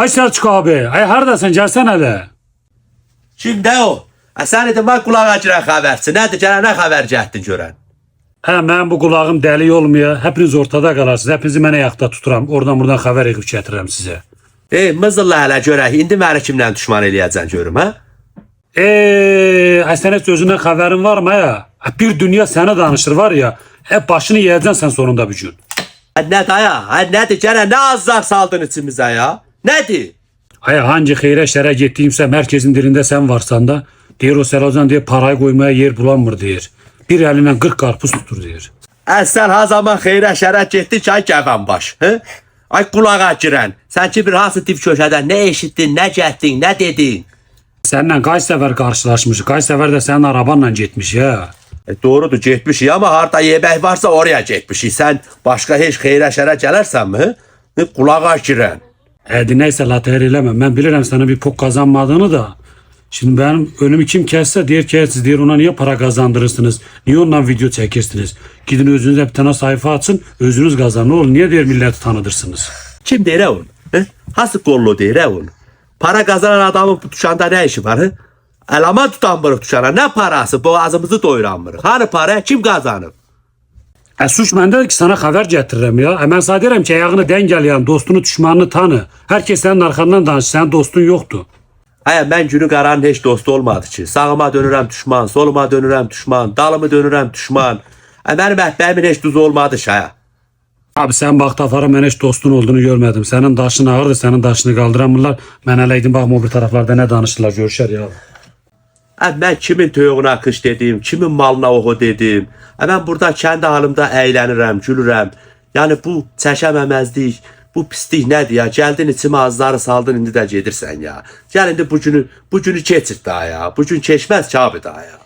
Ay Selçuk abi, ay haradasan gelsene de. Kimdə o? Sən idin mən qulağa girən xəbərçi. Nədir gələn nə xəbər gəldin görən? Mən bu qulağım dəli olmaya, hepiniz ortada qalarsınız. Hepinizi mən ayaqda tuturam. Oradan buradan xəbər yığıb gətirirəm sizə. Mızılla hələ görək. İndi məni kimlə düşman eləyəcəksən görüm, hə? Ay sən heç özündən xəbərin var mı ya? Bir dünya sənə danışır var ya. Başını yiyəcəksən sən sonunda bir gün. Nədir aya? Nədir gələn? Nə azlar saldın içimizə ya? Nədir? Ay hangi xeyrə şərə getdiyimsə mərkezin dilində sən varsan da deyir o Selacan deyir parayı qoymaya yer bulanmır deyir. Bir əlindən 40 qarpuz tutur deyir. Sən ha zaman xeyrə şərə getdin ki ay gəvən baş. Ay qulağa girən. Sən ki bir hansı dip köşədən nə eşitdin, nə getdin, nə dedin? Səninlə qay səfər qarşılaşmışıq. Qay səfər də sənin arabanla getmiş ya. Doğrudur getmişik ama harda yemək varsa oraya getmişik. Sən başqa heç xeyrə şərə gələrsənmi? Qulağa girən. Hadi neyse later eləmə. Mən bilirəm sana bir pok kazanmadığını da. Şimdi benim önümü kim kesse deyir ki siz deyir ona niye para kazandırırsınız? Niye ondan video çekirsiniz? Gidin özünüze bir tane sayfa açın. Özünüz kazanın oğlum. Niye deyir milleti tanıdırsınız? Kim deyir onu? Hansı qollu deyir onu? Para kazanan adamın bu tuşanda ne işi var? Elama tutanmırıq tuşana. Ne parası? Boğazımızı doyuranmırıq. Hani para? Kim kazanır? Suç məndədir ki sana xəbər gətirirəm ya. Mən sana deyirəm ki ayağını dəngələyən dostunu düşmanını tanı. Herkes sənin arxandan danışır. Sənin dostun yoxdur. Mən günü qaranın heç dostu olmadı ki. Sağıma dönürəm düşman, soluma dönürəm düşman, dalımı dönürəm düşman. Mənim əhbəyimin heç duzu olmadı ki. Abi sen bax tafara mən heç dostun olduğunu görmədim. Sənin daşın ağırdır, sənin daşını qaldıramırlar. Mən eləydim baxma o bir taraflarda nə danışırlar görüşər ya. Mən kimin toyuğuna qış dedim, kimin malına oxu dedim. Mən burada kendi halımda əylənirəm, gülürəm. Yəni bu çəkəməməzlik, bu pislik nədir ya? Gəldin içimə azları saldın, indi də gedirsən ya. Gəl indi bu günü keçir daha ya. Bu gün keçməz ki abi daha ya.